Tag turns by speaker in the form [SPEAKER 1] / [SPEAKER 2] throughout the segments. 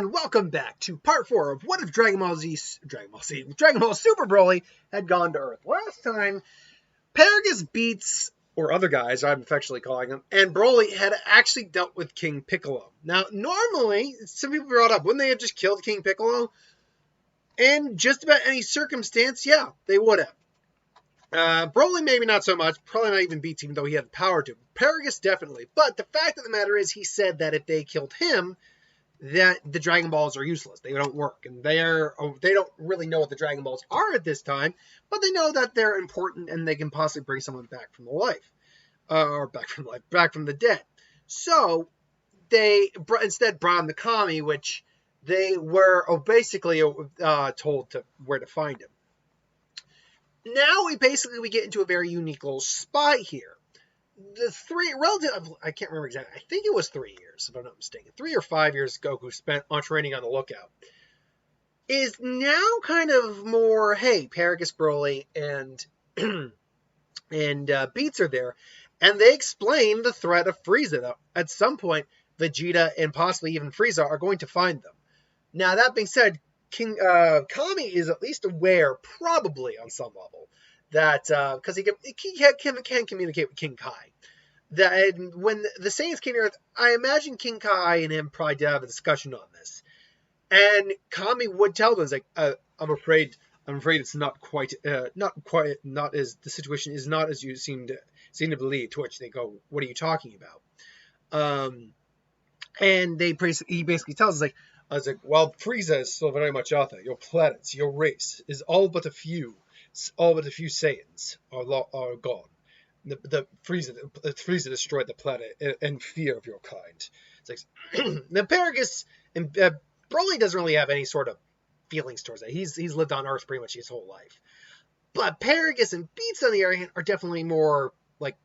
[SPEAKER 1] and welcome back to part 4 of What If Dragon Ball Super Broly had gone to Earth. Last time, Paragus beats, or other guys I'm affectionately calling them, and Broly had actually dealt with King Piccolo. Now, normally, some people brought up, wouldn't they have just killed King Piccolo? In just about any circumstance, yeah, they would have. Broly maybe not so much, probably not even beats even though he had the power to. Paragus definitely, but the fact of the matter is he said that if they killed him, that the Dragon Balls are useless. They don't work, and they don't really know what the Dragon Balls are at this time, but they know that they're important and they can possibly bring someone back from the life, or back from the dead. So they instead brought in the Kami, which they were basically told where to find him. Now we get into a very unique little spot here. I can't remember exactly. I think it was 3 years, if I'm not mistaken. 3 or 5 years Goku spent on training on the Lookout. Is now kind of more, hey, Paragus, Broly, and Beats are there, and they explain the threat of Frieza. Though at some point, Vegeta and possibly even Frieza are going to find them. Now that being said, Kami is at least aware, probably on some level, that because he can communicate with King Kai. That when the Saiyans came to Earth, I imagine King Kai and him probably did have a discussion on this. And Kami would tell them, like, I'm afraid it's not as the situation is not as you seem to believe. To which they go, what are you talking about? And he basically tells us, well, Frieza is still very much out there. Your planets, your race is all but a few Saiyans are gone. The Frieza destroyed the planet in fear of your kind. It's like the Paragus and Broly doesn't really have any sort of feelings towards that. He's lived on Earth pretty much his whole life. But Paragus and Beats, on the other hand, are definitely more like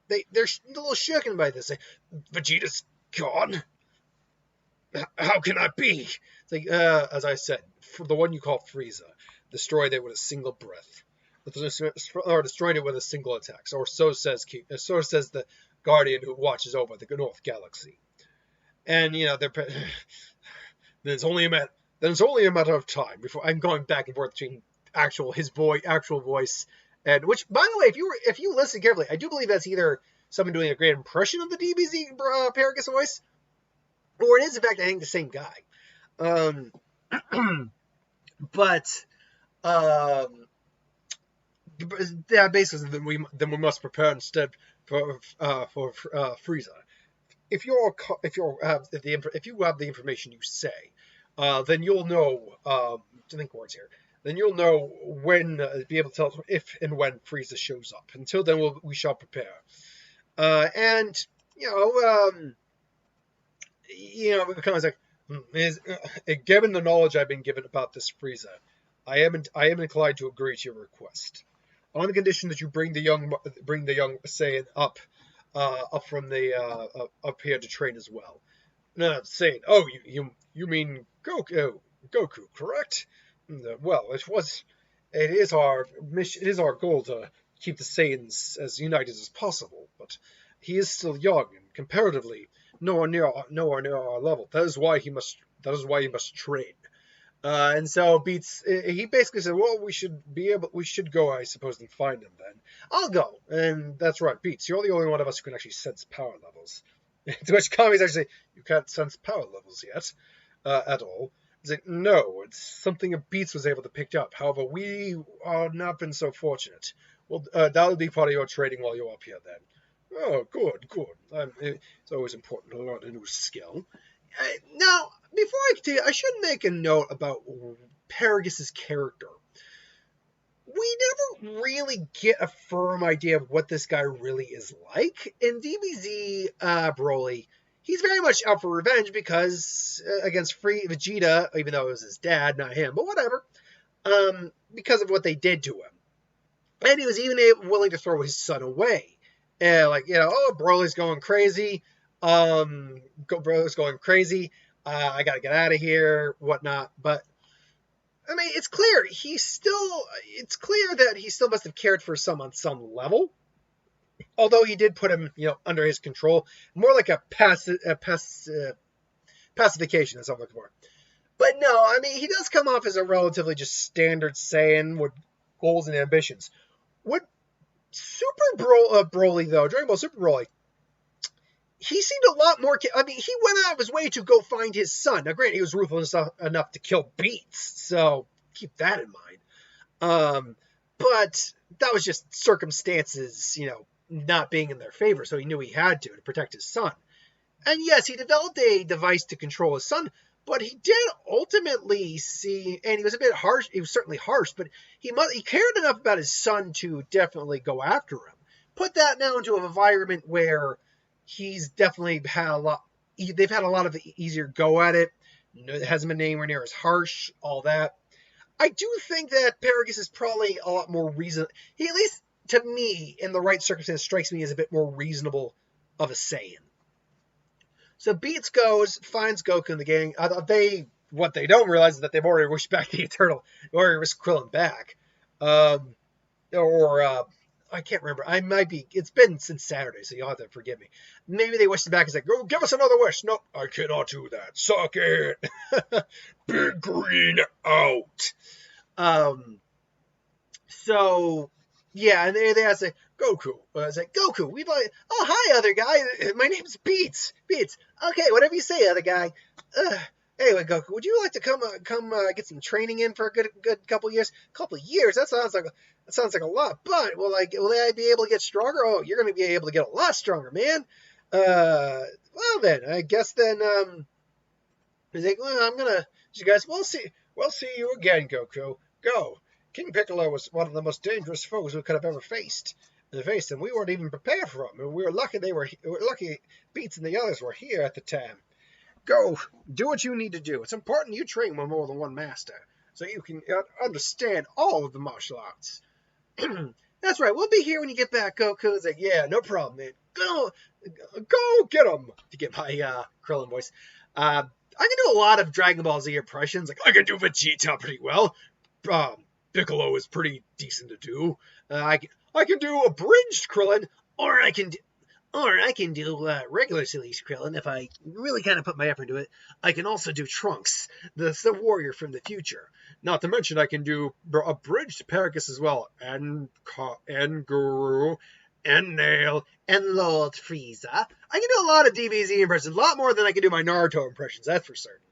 [SPEAKER 1] they're a little shaken by this. Like, Vegeta's gone. How can that be? It's like, as I said, for the one you call Frieza, destroyed it with a single breath. Or destroyed it with a single attack. Or so says the Guardian who watches over the North Galaxy. And there's only a matter of time before I'm going back and forth between actual voice, and which, by the way, if you listen carefully, I do believe that's either someone doing a great impression of the DBZ Paragus voice, or it is in fact I think the same guy. But yeah, basically, then we must prepare instead for Frieza. If you have the information you say, then you'll know. To think words here. Then you'll know when be able to tell if and when Frieza shows up. Until then, we shall prepare. And it becomes like, given the knowledge I've been given about this Frieza, I am inclined to agree to your request, on the condition that you bring the young Saiyan up from the up here to train as well. No, Saiyan. Oh, you mean Goku, correct? Well, it is our mission. It is our goal to keep the Saiyans as united as possible, but he is still young and comparatively nowhere near our level. That is why he must train. And so Beats, he basically said, well, we should go, I suppose, and find him then. I'll go. And that's right, Beats, you're the only one of us who can actually sense power levels. To which Kami's actually, you can't sense power levels yet, at all. He's like, no, it's something Beats was able to pick up. However, we are not been so fortunate. Well, that'll be part of your training while you're up here then. Oh, good. It's always important to learn a new skill. Now, before I continue, I should make a note about Paragus' character. We never really get a firm idea of what this guy really is like. In DBZ Broly, he's very much out for revenge because against Vegeta, even though it was his dad, not him, but whatever, because of what they did to him. And he was even willing to throw his son away. Broly's going crazy. Broly's going crazy. I gotta get out of here, whatnot. But I mean, it's clear that he still must have cared for some on some level. Although he did put him, under his control, more like a pacification. That's what I'm looking for. But no, I mean, he does come off as a relatively just standard Saiyan with goals and ambitions. What Broly, though, Dragon Ball Super Broly, he seemed a lot more. I mean, he went out of his way to go find his son. Now, granted, he was ruthless enough to kill Beats, so keep that in mind. But that was just circumstances, not being in their favor, so he knew he had to protect his son. And yes, he developed a device to control his son, but he did ultimately see, and he was a bit harsh. He was certainly harsh, but he cared enough about his son to definitely go after him. Put that now into an environment where he's definitely had a lot. They've had a lot of easier go at it. It hasn't been anywhere near as harsh. All that. I do think that Paragus is probably a lot more reasonable. He, at least to me, in the right circumstance, strikes me as a bit more reasonable of a Saiyan. So Beats goes, finds Goku and the gang. What they don't realize is that they've already wished back the Eternal, already wished Krillin back. I can't remember. I might be. It's been since Saturday, so you'll have to forgive me. Maybe they wished him back. He's like, "Go, give us another wish." No, I cannot do that. Suck it. Big Green out. So yeah, and they asked like, Goku. I was like, Goku. Oh, hi, other guy. My name's Beats. Beats. Okay, whatever you say, other guy. Anyway, Goku, would you like to come get some training in for a good couple years? Couple years? That sounds like a lot. But will I be able to get stronger? Oh, you're going to be able to get a lot stronger, man. Well then, I guess then. He's like, well, I'm gonna. You guys, we'll see you again, Goku. Go. King Piccolo was one of the most dangerous foes we could have ever faced. And we weren't even prepared for him. And we were lucky Beats and the others were here at the time. Go, do what you need to do. It's important you train with more than one master, so you can understand all of the martial arts. That's right, we'll be here when you get back, Goku. It's like, yeah, no problem, man. Go get him. To get my Krillin voice. I can do a lot of Dragon Ball Z impressions. Like, I can do Vegeta pretty well. Piccolo is pretty decent to do. I can do abridged Krillin, or I can do regular Celeste Krillin if I really kind of put my effort into it. I can also do Trunks, the warrior from the future. Not to mention I can do abridged Paragus as well, and Guru, and Nail, and Lord Frieza. I can do a lot of DBZ impressions, a lot more than I can do my Naruto impressions, that's for certain.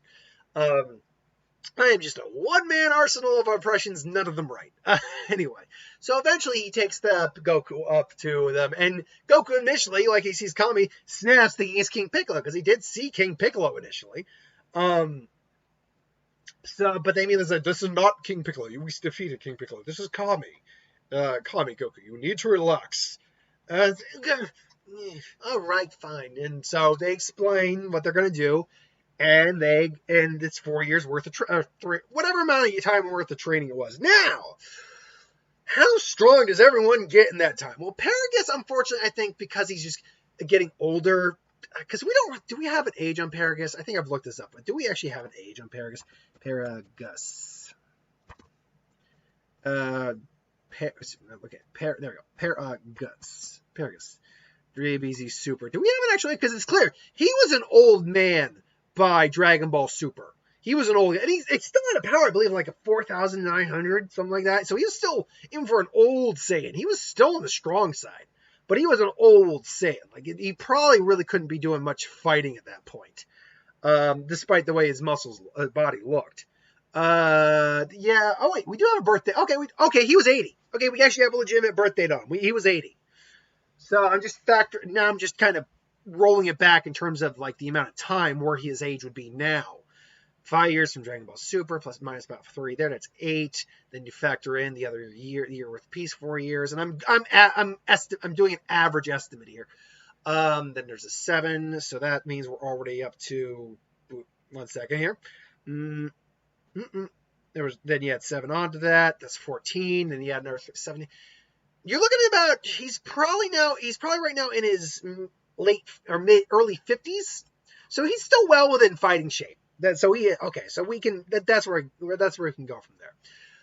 [SPEAKER 1] I am just a one-man arsenal of impressions, none of them right. Anyway, so eventually he takes the Goku up to them, and Goku initially, like he sees Kami, snaps thinking it's King Piccolo, because he did see King Piccolo initially. But they mean this is not King Piccolo. We defeated King Piccolo. This is Kami. Kami, Goku, you need to relax. All right, fine. And so they explain what they're going to do. And it's 4 years worth of whatever amount of time worth of training it was. Now, how strong does everyone get in that time? Well, Paragus, unfortunately, I think because he's just getting older, because do we have an age on Paragus? I think I've looked this up, but do we actually have an age on Paragus? Paragus. There we go. Paragus. 3ABZ Super. Do we have it actually? Because it's clear. He was an old man by Dragon Ball Super. He was an old guy, and he's still had a power, I believe, like a 4,900, something like that. So he was still in for an old Saiyan. He was still on the strong side, but he was an old Saiyan. Like he probably really couldn't be doing much fighting at that point, despite the way his body looked. Yeah. Oh wait, we do have a birthday. Okay, he was 80. Okay, we actually have a legitimate birthday on him. He was 80. So I'm just kind of rolling it back in terms of like the amount of time where his age would be now. 5 years from Dragon Ball Super plus minus about 3 there, that's 8. Then you factor in the other year with Peace, 4 years, and I'm doing an average estimate here. Then there's a 7, so that means we're already up to 1 second here. Then you add 7 onto that, that's 14. Then you add another 7. You're looking at about he's probably right now in his early 50s, so he's still well within fighting shape. That's where we can go from there.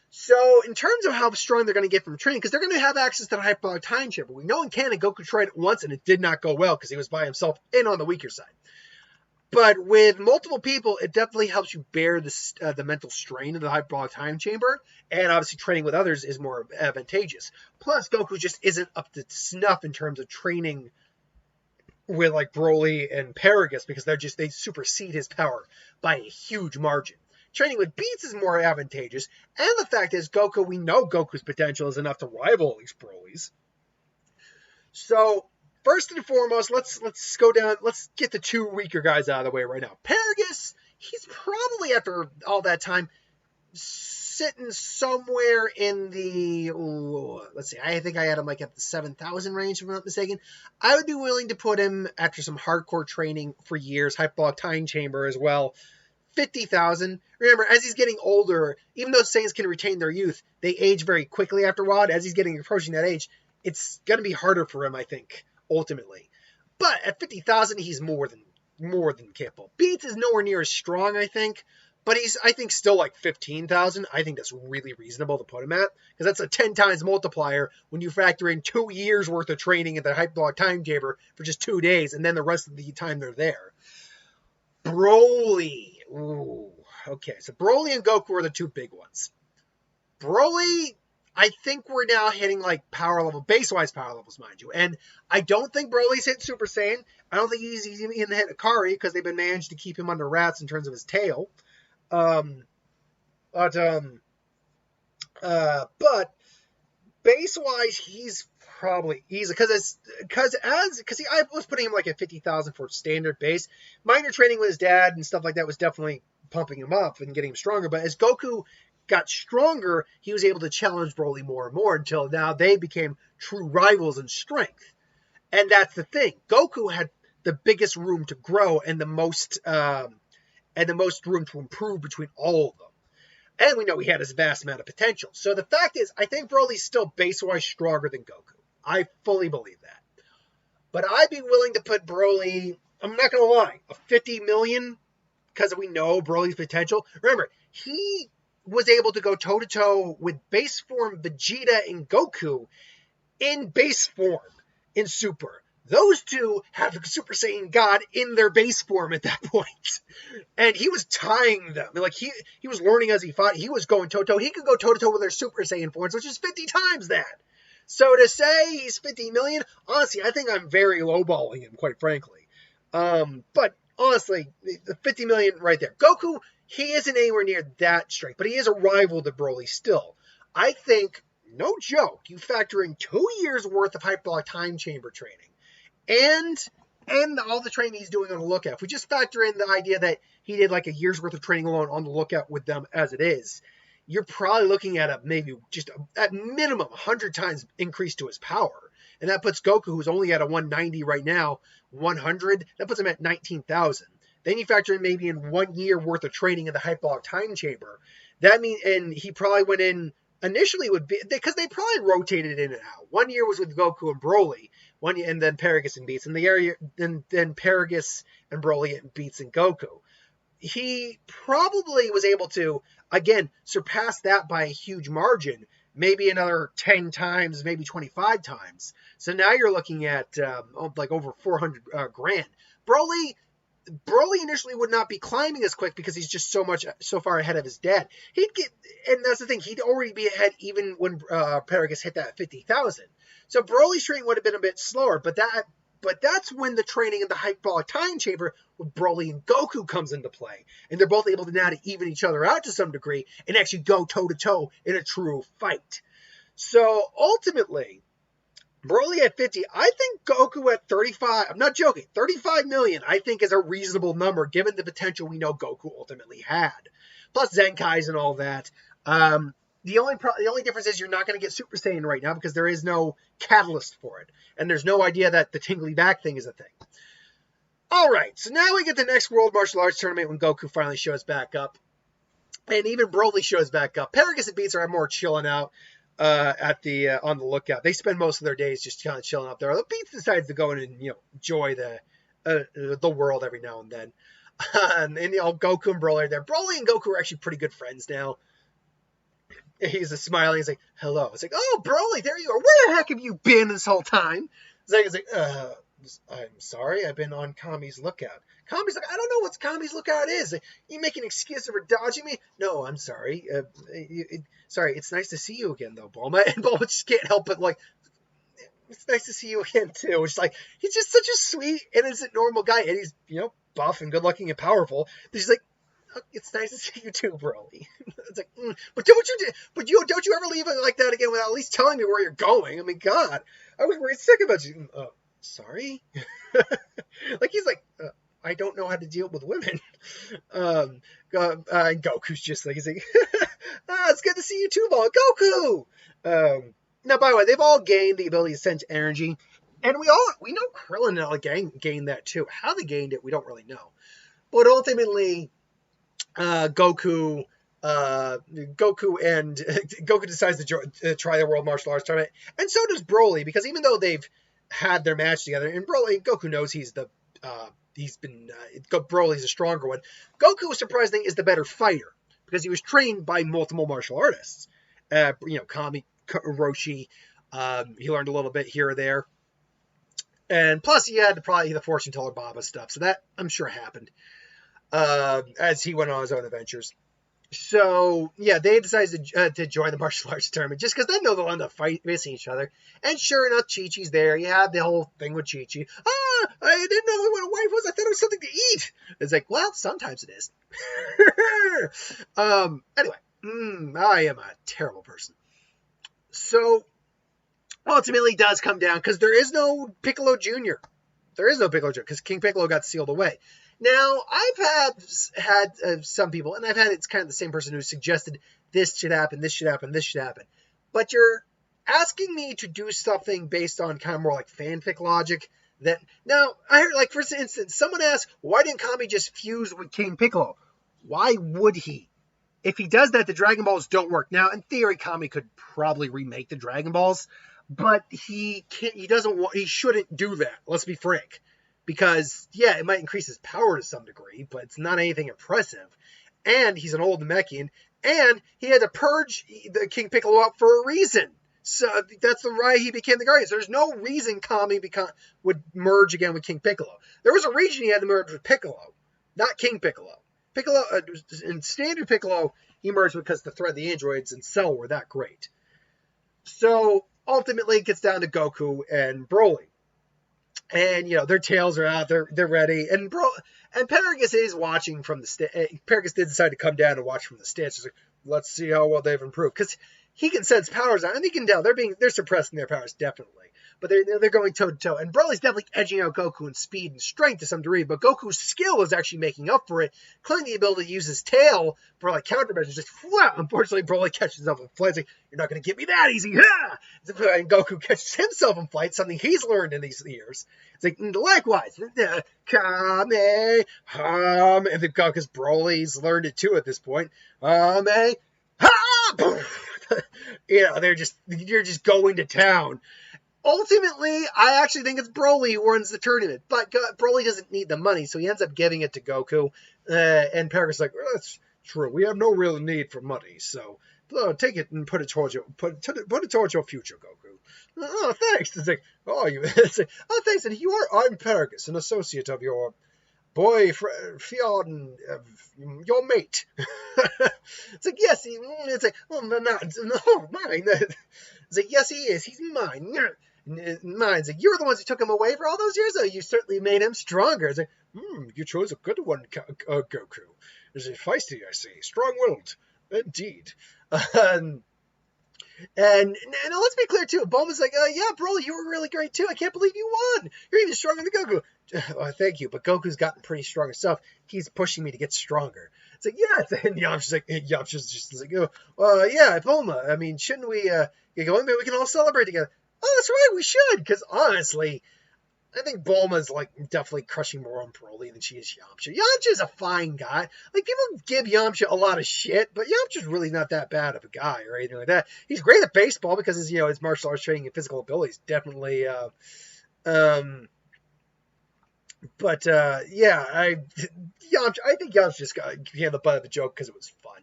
[SPEAKER 1] So in terms of how strong they're going to get from training, because they're going to have access to the hyperbolic time chamber. We know in canon Goku tried it once and it did not go well because he was by himself and on the weaker side.
[SPEAKER 2] But with multiple people, it definitely helps you bear the mental strain of the hyperbolic time chamber, and obviously training with others is more advantageous. Plus, Goku just isn't up to snuff in terms of training with like Broly and Paragus because they supersede his power by a huge margin. Training with Beats is more advantageous, and the fact is, we know Goku's potential is enough to rival at least Broly's. So, first and foremost, let's go down. Let's get the two weaker guys out of the way right now. Paragus, he's probably after all that time sitting somewhere in the, let's see, I think I had him like at the 7,000 range, if I'm not mistaken. I would be willing to put him after some hardcore training for years, hyperbolic time chamber as well. 50,000. Remember, as he's getting older, even though Saiyans can retain their youth, they age very quickly after a while. As he's approaching that age, it's going to be harder for him, I think, ultimately. But at 50,000, he's more than capable. Beats is nowhere near as strong, I think. But he's, I think, still like 15,000. I think that's really reasonable to put him at. Because that's a 10 times multiplier when you factor in 2 years worth of training at the hyperbolic time chamber for just 2 days. And then the rest of the time they're there. Broly. Ooh. Okay, so Broly and Goku are the two big ones. Broly, I think we're now hitting like power level, base-wise power levels, mind you. And I don't think Broly's hit Super Saiyan. I don't think he's even hit Akari because they've been managed to keep him under wraps in terms of his tail. But base-wise, he's probably easy because I was putting him like at 50,000 for standard base. Minor training with his dad and stuff like that was definitely pumping him up and getting him stronger. But as Goku got stronger, he was able to challenge Broly more and more until now they became true rivals in strength. And that's the thing. Goku had the biggest room to grow and the most room to improve between all of them. And we know he had his vast amount of potential. So the fact is, I think Broly's still base-wise stronger than Goku. I fully believe that. But I'd be willing to put Broly, I'm not going to lie, a 50 million because we know Broly's potential. Remember, he was able to go toe-to-toe with base form Vegeta and Goku in base form in Super. Those two have the Super Saiyan God in their base form at that point. And he was tying them. Like he was learning as he fought. He was going toe-to-toe. He could go toe-to-toe with their Super Saiyan forms, which is 50 times that. So to say he's 50 million, honestly, I think I'm very lowballing him, quite frankly. But honestly, the 50 million right there. Goku, he isn't anywhere near that strength, but he is a rival to Broly still. I think, no joke, you factor in 2 years worth of hyperbolic time chamber training. And all the training he's doing on the lookout. If we just factor in the idea that he did like a year's worth of training alone on the lookout with them as it is, you're probably looking at at minimum 100 times increase to his power. And that puts Goku, who's only at a 190 right now, 100, that puts him at 19,000. Then you factor in maybe in 1 year worth of training in the hyperbolic time chamber. That means, and he probably went in initially would be, because they probably rotated in and out. 1 year was with Goku and Broly, 1 year, and then Paragus and Beats, and the area, then Paragus and Broly and Beats and Goku. He probably was able to, again, surpass that by a huge margin, maybe another 10 times, maybe 25 times. So now you're looking at like over 400 grand. Broly initially would not be climbing as quick because he's just so far ahead of his dad. And that's the thing, he'd already be ahead even when Paragus hit that 50,000. So Broly's training would have been a bit slower, but that's when the training in the hyperbolic time chamber with Broly and Goku comes into play. And they're both able to now to even each other out to some degree and actually go toe-to-toe in a true fight. So ultimately, Broly at 50, I think Goku at 35, I'm not joking, 35 million I think is a reasonable number given the potential we know Goku ultimately had. Plus Zenkais and all that. The only difference is you're not going to get Super Saiyan right now because there is no catalyst for it. And there's no idea that the tingly back thing is a thing. Alright, so now we get the next World Martial Arts Tournament when Goku finally shows back up. And even Broly shows back up. Paragus and Beats are more chilling out on the lookout. They spend most of their days just kind of chilling out there. Beats decides to go in and enjoy the world every now and then. And Goku and Broly are there. Broly and Goku are actually pretty good friends now. He's smiling. He's like, hello. It's like, oh, Broly, there you are. Where the heck have you been this whole time? It's like, I'm sorry, I've been on Kami's lookout. Kami's like, I don't know what Kami's lookout is. You make an excuse for dodging me? No, I'm sorry. Sorry, it's nice to see you again, though, Bulma. And Bulma just can't help but like, it's nice to see you again too. It's like he's just such a sweet, innocent, normal guy, and he's buff and good looking and powerful. But she's like, oh, it's nice to see you too, Broly. It's like, but don't you ever leave it like that again without at least telling me where you're going? I mean, God, I was worried sick about you. Sorry. Like he's like, I don't know how to deal with women. Goku's just like, he's like, it's good to see you too, Bulma. Goku. Now, by the way, they've all gained the ability to sense energy, and we know Krillin and all gained that too. How they gained it, we don't really know. But ultimately, Goku decides to try the World Martial Arts Tournament, and so does Broly, because even though they've had their match together, and Goku knows Broly's a stronger one. Goku, surprisingly, is the better fighter because he was trained by multiple martial artists. Kami, Roshi, he learned a little bit here or there. And plus he had probably the fortune teller Baba stuff. So that, I'm sure, happened as he went on his own adventures. So, yeah, they decided to join the martial arts tournament just because they know they'll end up facing each other. And sure enough, Chi-Chi's there. You have the whole thing with Chi-Chi. I didn't know what a wife was. I thought it was something to eat. It's like, well, sometimes it is. Anyway, I am a terrible person. So, ultimately it does come down because there is no Piccolo Jr. There is no Piccolo Jr. because King Piccolo got sealed away. Now, I've had some people, and I've had it's kind of the same person who suggested this should happen, this should happen, this should happen. But you're asking me to do something based on kind of more like fanfic logic. Now, I heard, like, for instance, someone asked, why didn't Kami just fuse with King Piccolo? Why would he? If he does that, the Dragon Balls don't work. Now, in theory, Kami could probably remake the Dragon Balls, but he shouldn't do that. Let's be frank. Because, yeah, it might increase his power to some degree, but it's not anything impressive. And he's an old Namekian, and he had to purge the King Piccolo out for a reason. So that's why he became the Guardian. So there's no reason Kami would merge again with King Piccolo. There was a reason he had to merge with Piccolo, not King Piccolo. Piccolo, in standard Piccolo, he merged because the threat of the androids and Cell were that great. So ultimately, it gets down to Goku and Broly. And, their tails are out, they're ready. And Paragus is watching from the Paragus did decide to come down and watch from the stands. He's like, let's see how well they've improved. Because he can sense powers out, and he can tell they're suppressing their powers, definitely. But they're going toe to toe. And Broly's definitely edging out Goku in speed and strength to some degree, but Goku's skill is actually making up for it, including the ability to use his tail for like countermeasures. Just unfortunately, Broly catches himself in flight. It's like, you're not going to get me that easy. And Goku catches himself in flight, something he's learned in these years. It's like, likewise, Kame, and because Broly's learned it too at this point. You're just going to town. Ultimately, I actually think it's Broly who wins the tournament, but Broly doesn't need the money, so he ends up giving it to Goku. And Paragus is like, well, that's true. We have no real need for money, so take it and put it towards your future, Goku. Oh, thanks. It's like, thanks. And I'm Paragus, an associate of your boyfriend, your mate. It's like, yes, it's like, oh, no, mine. It's like, yes, he is. He's mine. Mine's like, you're the ones who took him away for all those years. Oh, you certainly made him stronger. It's like, you chose a good one, Goku. Is it feisty? I see. Strong-willed, indeed. And let's be clear too. Bulma's like, yeah, Broly, you were really great too. I can't believe you won. You're even stronger than Goku. Thank you, but Goku's gotten pretty strong himself. He's pushing me to get stronger. It's like, yeah. And Yamcha's just like, yeah, Bulma. I mean, shouldn't we get going? Maybe we can all celebrate together. Oh, that's right, we should. Because honestly, I think Bulma's like definitely crushing more on Broly than she is Yamcha. Yamcha's a fine guy. Like, people give Yamcha a lot of shit, but Yamcha's really not that bad of a guy or anything like that. He's great at baseball because his martial arts training and physical abilities definitely. Yeah, I think Yamcha just became the butt of the joke because it was fun.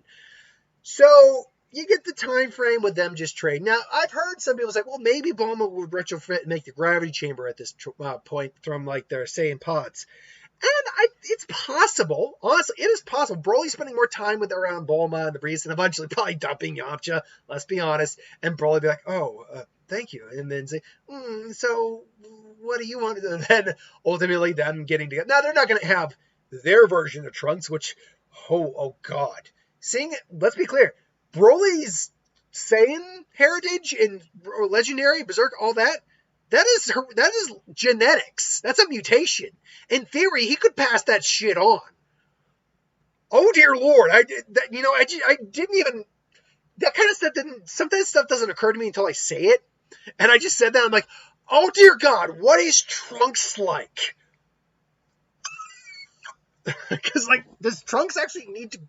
[SPEAKER 2] So you get the time frame with them just trading. Now, I've heard some people say, well, maybe Bulma would retrofit and make the gravity chamber at this point from like their Saiyan pods. And it's possible. Honestly, it is possible. Broly spending more time with around Bulma and the Breeze and eventually probably dumping Yamcha, let's be honest. And Broly be like, oh, thank you. And then say, so what do you want to do? And then ultimately them getting together. Now, they're not going to have their version of Trunks, which, oh God. Let's be clear, Broly's Saiyan heritage and legendary, Berserk, all that is genetics. That's a mutation. In theory, he could pass that shit on. Oh dear Lord, I didn't even. That kind of stuff didn't. Sometimes stuff doesn't occur to me until I say it, and I just said that. I'm like, oh dear God, what is Trunks like? Because like, does Trunks actually need to?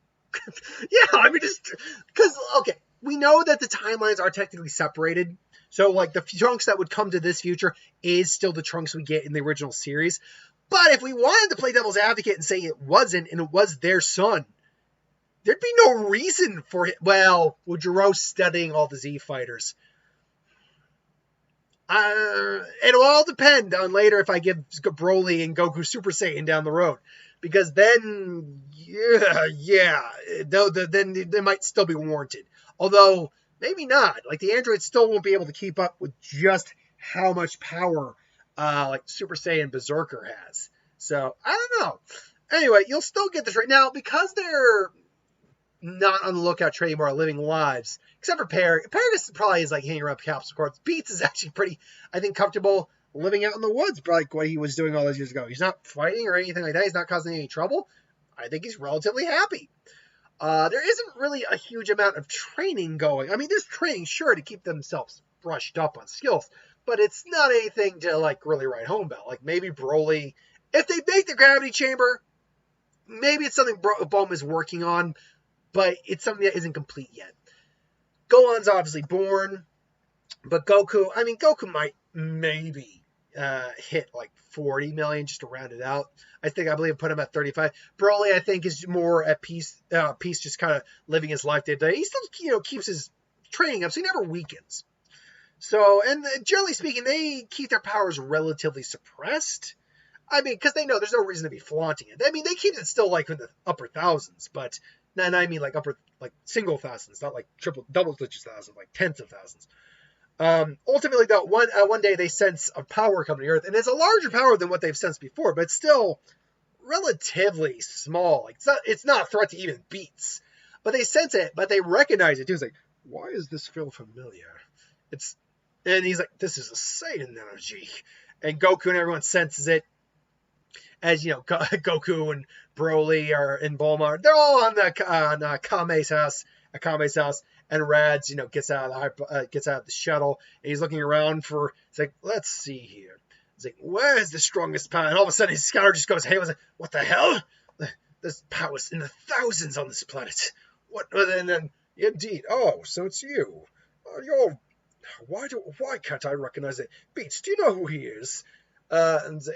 [SPEAKER 2] Yeah, I mean, just because okay, we know that the timelines are technically separated. So, like, the Trunks that would come to this future is still the Trunks we get in the original series. But if we wanted to play devil's advocate and say it wasn't, and it was their son, there'd be no reason for it. Well, with Gero studying all the Z fighters. It'll all depend on later if I give Broly and Goku Super Saiyan down the road. Because then, then they might still be warranted. Although, maybe not. Like, the androids still won't be able to keep up with just how much power, like, Super Saiyan Berserker has. So, I don't know. Anyway, you'll still get this right. Now, because they're not on the lookout trading more living lives, except for Paragus. Paragus probably is, like, hanging around Capsule Corps. Beats is actually pretty, I think, comfortable living out in the woods, like what he was doing all those years ago. He's not fighting or anything like that. He's not causing any trouble. I think he's relatively happy. There isn't really a huge amount of training going. I mean, there's training, sure, to keep themselves brushed up on skills, but it's not anything to, like, really write home about. Like, maybe Broly, if they make the gravity chamber, maybe it's something Bulma is working on, but it's something that isn't complete yet. Gohan's obviously born, but Goku might maybe hit like 40 million just to round it out. I believe put him at 35. Broly, I think, is more at peace, just kind of living his life day to day. He still, keeps his training up, so he never weakens. So, and generally speaking, they keep their powers relatively suppressed. I mean, because they know there's no reason to be flaunting it. I mean, they keep it still like in the upper thousands, but and I mean like single thousands, not like double digits thousands, like tens of thousands. Ultimately, though, one day they sense a power coming to Earth, and it's a larger power than what they've sensed before, but it's still relatively small. Like, it's not a threat to even Beats, but they sense it, but they recognize it too. It's like, why does this feel familiar? And he's like, this is a Saiyan energy, and Goku and everyone senses it. As you know, Goku and Broly are in Bulma. They're all on Kame's house. At Kame's house. And Radz, gets out of the shuttle, and he's looking around it's like, let's see here. It's like, where's the strongest power? And all of a sudden, his scouter just goes, hey, what the hell? There's powers in the thousands on this planet. What? And then, indeed. Oh, so it's you. Why can't I recognize it? Beats, do you know who he is? And say,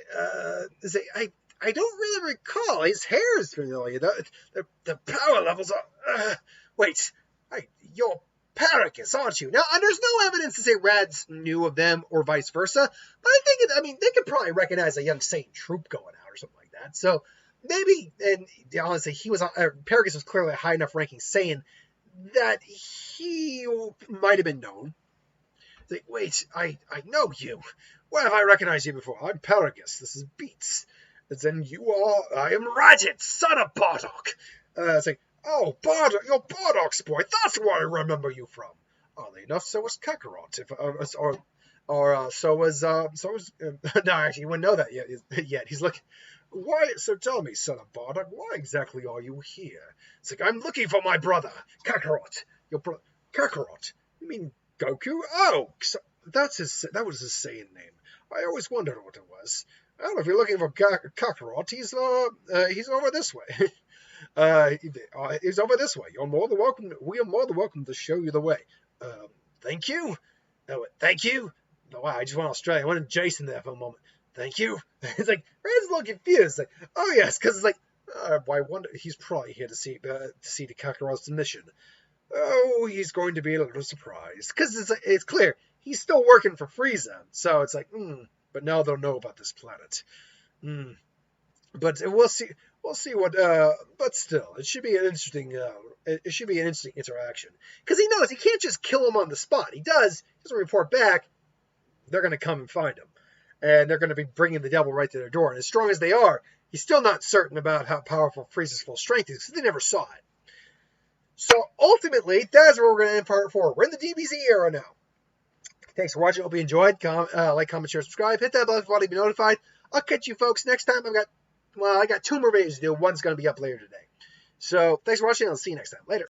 [SPEAKER 2] I don't really recall. His hair is familiar. The power levels are. Wait. You're Paragus, aren't you? Now, there's no evidence to say Radz knew of them or vice versa, but I think they could probably recognize a young Saiyan troop going out or something like that. So maybe, and honestly, Paragus was clearly a high enough ranking Saiyan that he might have been known. Like, wait, I know you. Where have I recognized you before? I'm Paragus. This is Beats. And then I am Raditz, son of Bardock. It's like, oh, Bardock, you're Bardock's boy. That's where I remember you from. Oddly enough, so was Kakarot. So was. No, actually, you wouldn't know that yet. He's looking. Why? So tell me, son of Bardock, why exactly are you here? It's like, I'm looking for my brother, Kakarot. Your brother, Kakarot? You mean Goku? Oh, so that was his Saiyan name. I always wondered what it was. Well, if you're looking for Kakarot, he's over this way. He's over this way. You're more than welcome. We are more than welcome to show you the way. Thank you. Thank you. No, I just went Australia. I wanted Jason there for a moment. Thank you. It's like, Ray's a little confused. Like, oh yes, because it's like, I wonder he's probably here to see to Kakarot's mission. oh, he's going to be a little surprised because it's clear he's still working for Frieza. So it's like, but now they'll know about this planet. But we'll see. We'll see what. But still, it should be an interesting. It should be an interesting interaction because he knows he can't just kill him on the spot. He doesn't report back. They're going to come and find him, and they're going to be bringing the devil right to their door. And as strong as they are, he's still not certain about how powerful Frieza's full strength is because they never saw it. So ultimately, that's where we're going to end part 4. We're in the DBZ era now. Thanks for watching. Hope you enjoyed. Like, comment, share, subscribe. Hit that bell if you want to be notified. I'll catch you folks next time. I got 2 more videos to do. One's going to be up later today. So thanks for watching. I'll see you next time. Later.